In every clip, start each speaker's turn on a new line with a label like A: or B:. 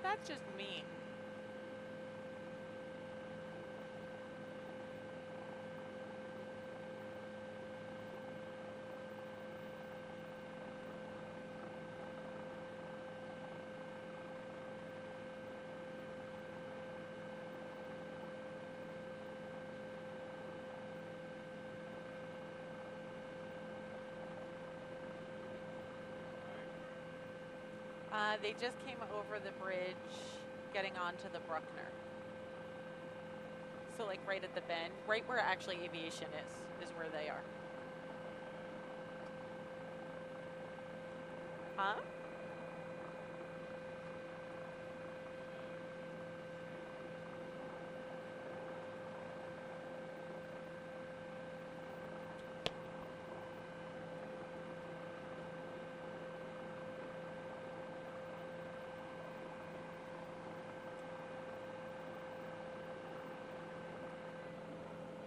A: that's just me. They just came over the bridge, getting onto the Bruckner. So like right at the bend, right where actually aviation is where they are. Huh?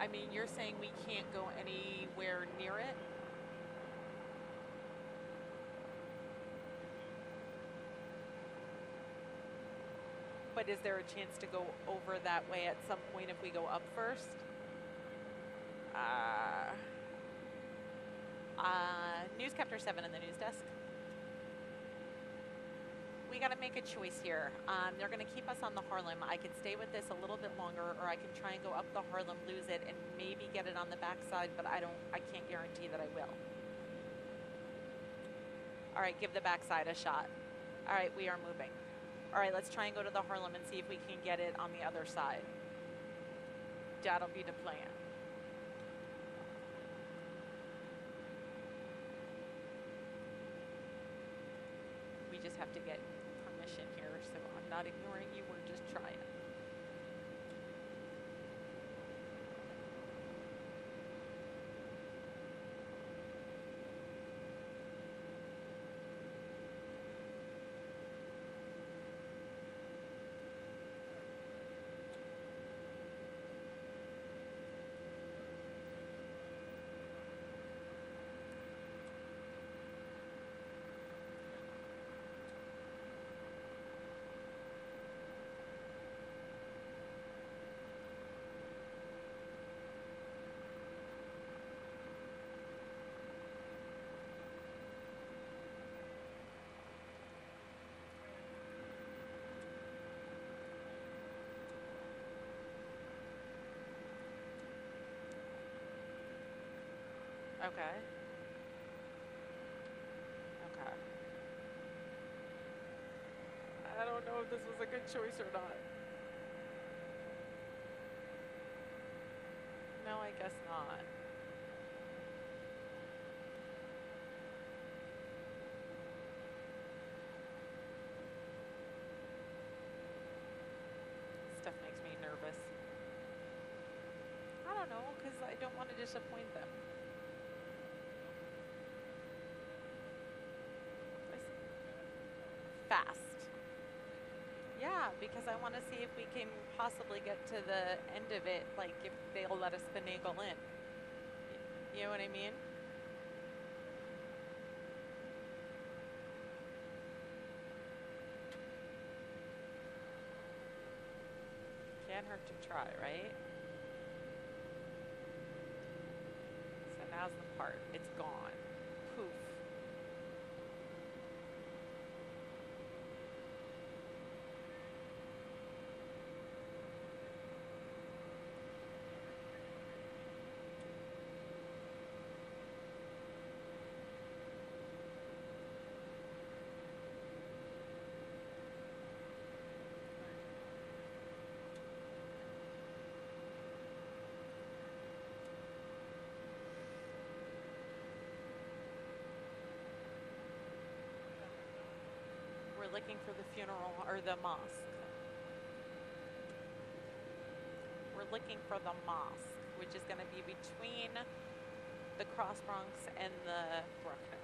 A: I mean, you're saying we can't go anywhere near it? But is there a chance to go over that way at some point if we go up first? Newscaptor 7 in the news desk. We got to make a choice here. They're going to keep us on the Harlem. I could stay with this a little bit longer, or I can try and go up the Harlem, lose it, and maybe get it on the backside, but I can't guarantee that I will. All right, give the backside a shot. All right, we are moving. All right, let's try and go to the Harlem and see if we can get it on the other side. That'll be the plan. We just have to get permission here, so I'm not ignoring you, we're just trying. Okay. Okay. I don't know if this was a good choice or not. No, I guess not. Stuff makes me nervous. I don't know, because I don't want to disappoint them. Fast. Yeah, because I want to see if we can possibly get to the end of it, like if they'll let us finagle in. You know what I mean? Can't hurt to try, right? So now's the part. It's gone. Poof. We're looking for the funeral or the mosque. We're looking for the mosque, which is going to be between the Cross Bronx and the Bruckner.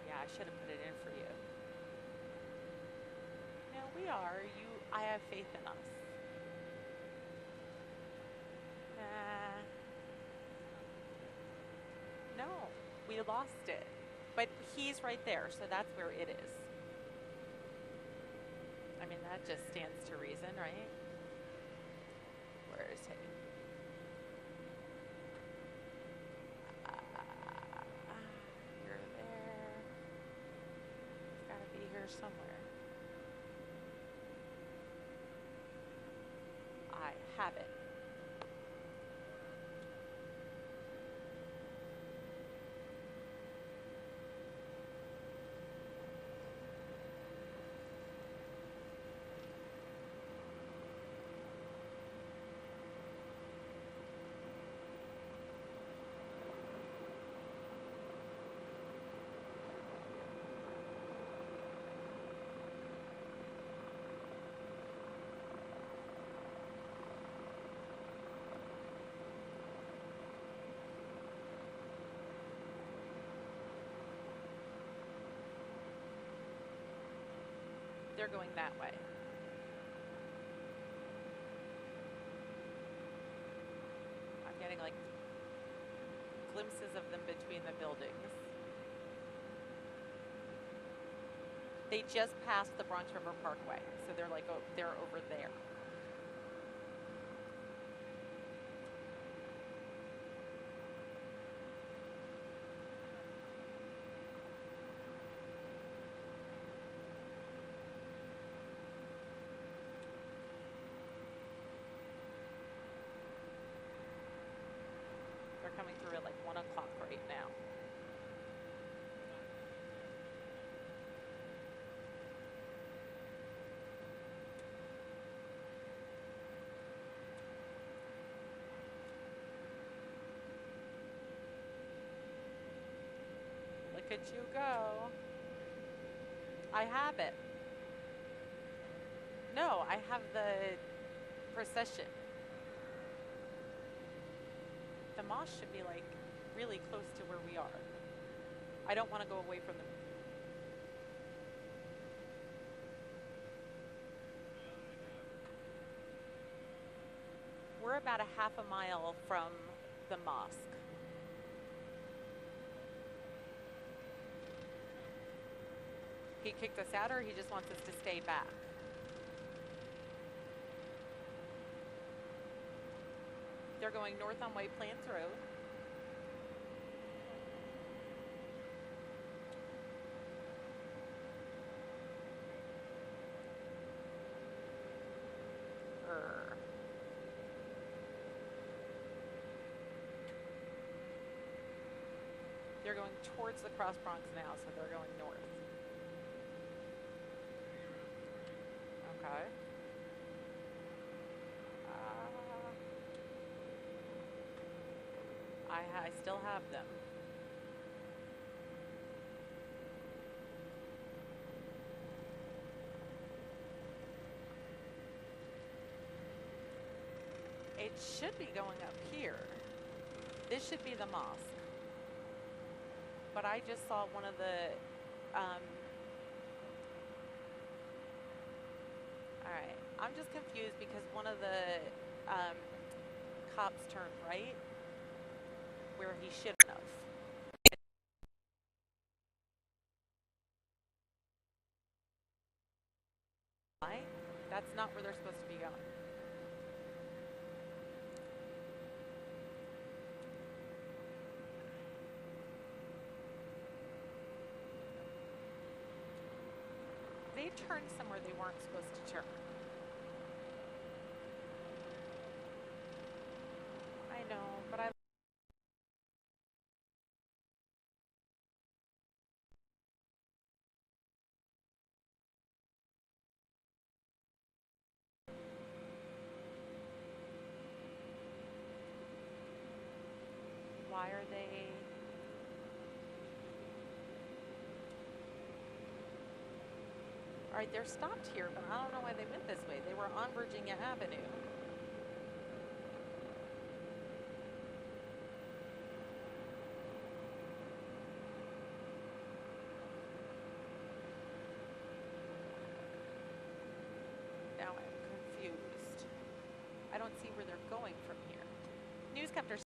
A: Yeah, I should have put it in for you. No, we are. I have faith in us. No, we lost it. But he's right there, so that's where it is. I mean, that just stands to reason, right? Where is he? You're there. He's gotta be here somewhere. I have it. They're going that way. I'm getting like glimpses of them between the buildings. They just passed the Bronx River Parkway, so they're like, oh, they're over there. They're coming through at like 1 o'clock right now. Look at you go. I have it. No, I have the Procession. The mosque should be like really close to where we are. I don't want to go away from them. We're about a half a mile from the mosque. He kicked us out, or he just wants us to stay back? They're going north on White Plains Road. They're going towards the Cross Bronx now, so they're going north. Okay. I still have them. It should be going up here. This should be the mosque. But I just saw one of the, alright, I'm just confused because one of the cops turned right where he shouldn't have. Why? That's not where they're supposed to be going. They turned somewhere they weren't supposed to turn. I know, but I... Why are they... Alright, they're stopped here, but I don't know why they went this way. They were on Virginia Avenue. Now I'm confused. I don't see where they're going from here. Newscapter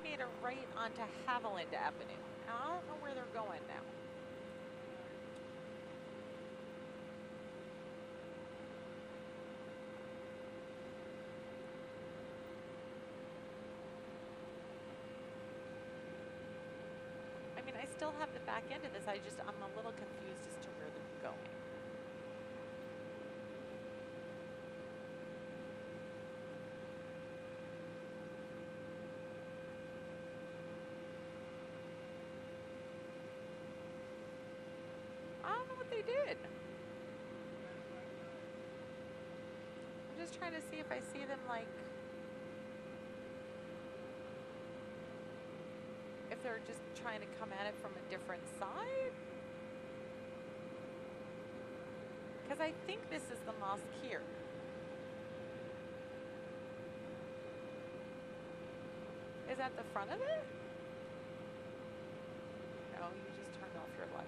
A: made a right onto Haviland Avenue. Now, I don't know where they're going now. I mean, I still have the back end of this. I'm a little confused as to where they're going. I don't know what they did. I'm just trying to see if I see them, like, if they're just trying to come at it from a different side. Because I think this is the mosque here. Is that the front of it? No, you just turned off your lights.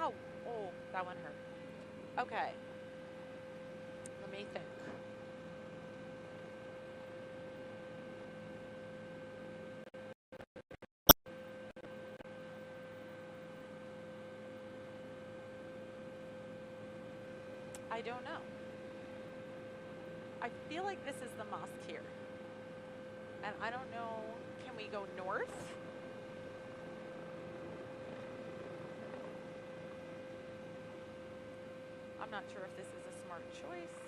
A: Ow! Oh, that one hurt. Okay. Let me think. I don't know. I feel like this is the mosque here. And I don't know, can we go north? I'm not sure if this is a smart choice.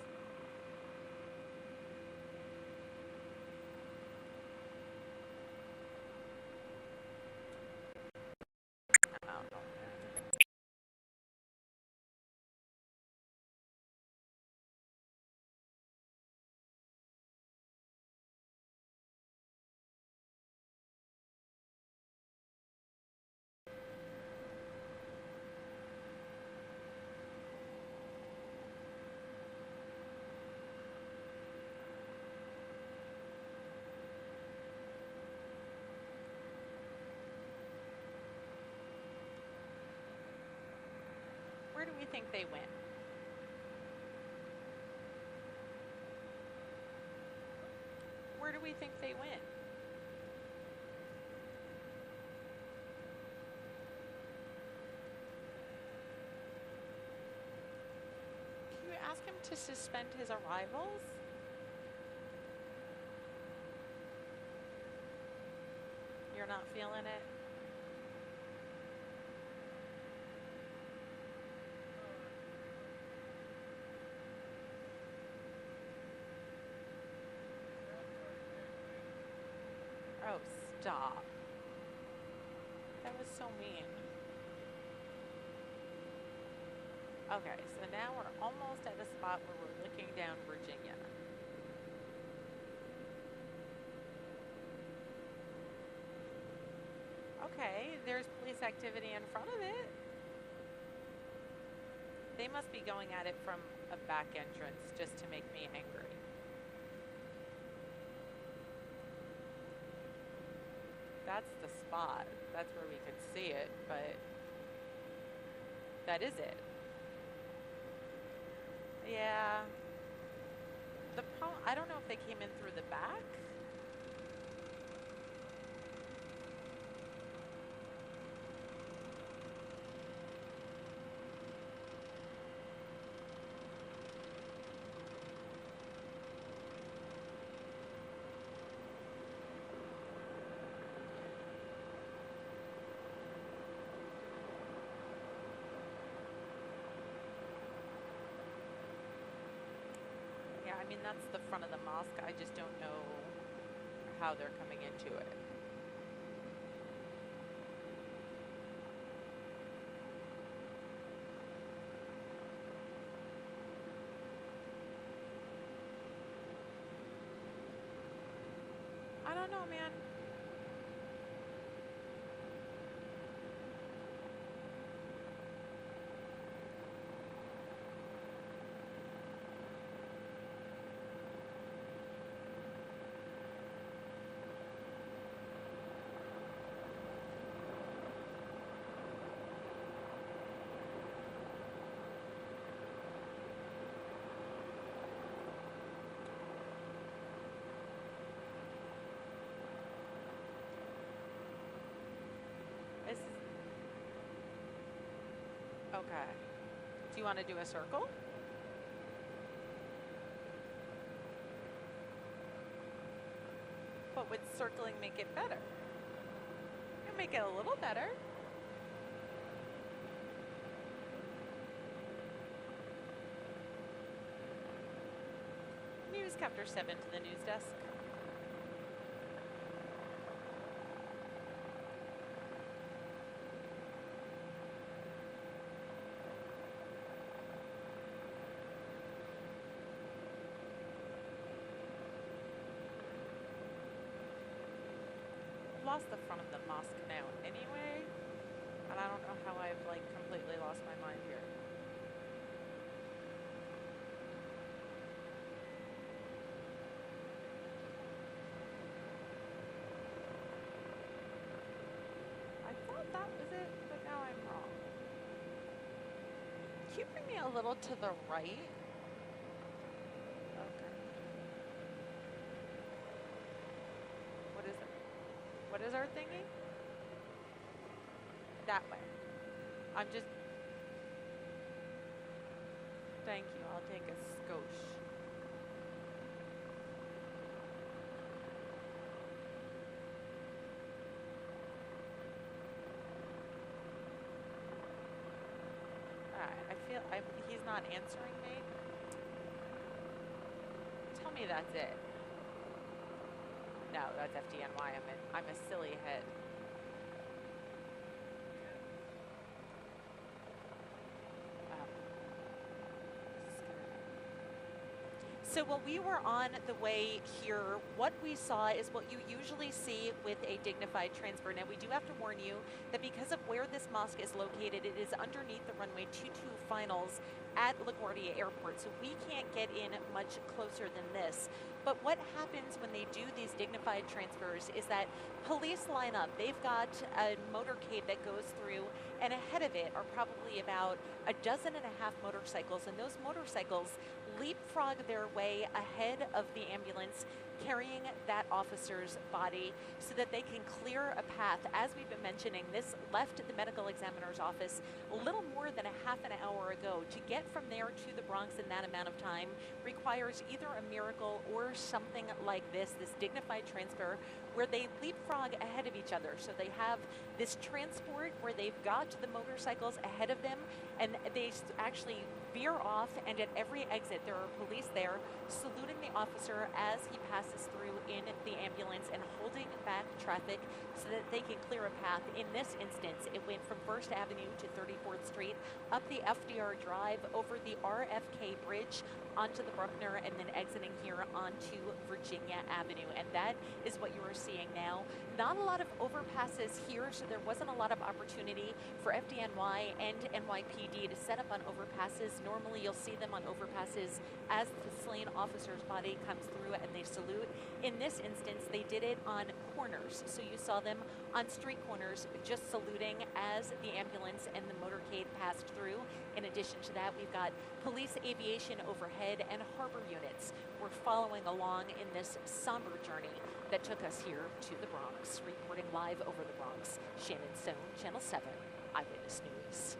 A: I don't know. Where do we think they went? Where do we think they went? Can you ask him to suspend his arrivals? You're not feeling it? Oh, stop. That was so mean. Okay, so now we're almost at a spot where we're looking down Virginia. Okay, there's police activity in front of it. They must be going at it from a back entrance just to make me angry. That's the spot. That's where we could see it, but that is it. Yeah. I don't know if they came in through the back. I mean, that's the front of the mosque. I just don't know how they're coming into it. I don't know, man. Okay. Do you want to do a circle? But would circling make it better? It'll make it a little better. Newscapter 7 to the news desk. Lost the front of the mosque now anyway, and I don't know how I've like completely lost my mind here. I thought that was it, but now I'm wrong. Can you bring me a little to the right? Okay. What is it? What is our thingy? That way. I'm just... Thank you. I'll take a skosh. Alright, he's not answering me. Tell me that's it. No, that's FDNY. I'm a silly head. So while we were on the way here, what we saw is what you usually see with a dignified transfer. Now, we do have to warn you that because of where this mosque is located, it is underneath the runway 22 finals at LaGuardia Airport, so we can't get in much closer than this. But what happens when they do these dignified transfers is that police line up. They've got a motorcade that goes through, and ahead of it are probably about 12.5 motorcycles, and those motorcycles leapfrog their way ahead of the ambulance carrying that officer's body so that they can clear a path. As we've been mentioning, this left the medical examiner's office a little more than a half an hour ago. To get from there to the Bronx in that amount of time requires either a miracle or something like this dignified transfer where they leapfrog ahead of each other. So they have this transport where they've got the motorcycles ahead of them, and they actually veer off, and at every exit there are police there saluting the officer as he passes through in the ambulance and holding back traffic so that they can clear a path. In this instance, it went from 1st Avenue to 34th Street, up the FDR Drive, over the RFK Bridge, onto the Bruckner, and then exiting here onto Virginia Avenue. And that is what you are seeing now. Not a lot of overpasses here, so there wasn't a lot of opportunity for FDNY and NYPD to set up on overpasses. Normally you'll see them on overpasses as the slain officer's body comes through and they salute. In this instance, they did it on corners. So you saw them on street corners just saluting as the ambulance and the motorcade passed through. In addition to that, we've got police aviation overhead and harbor units. We're following along in this somber journey that took us here to the Bronx. Reporting live over the Bronx, Shannon Stone, Channel 7, Eyewitness News.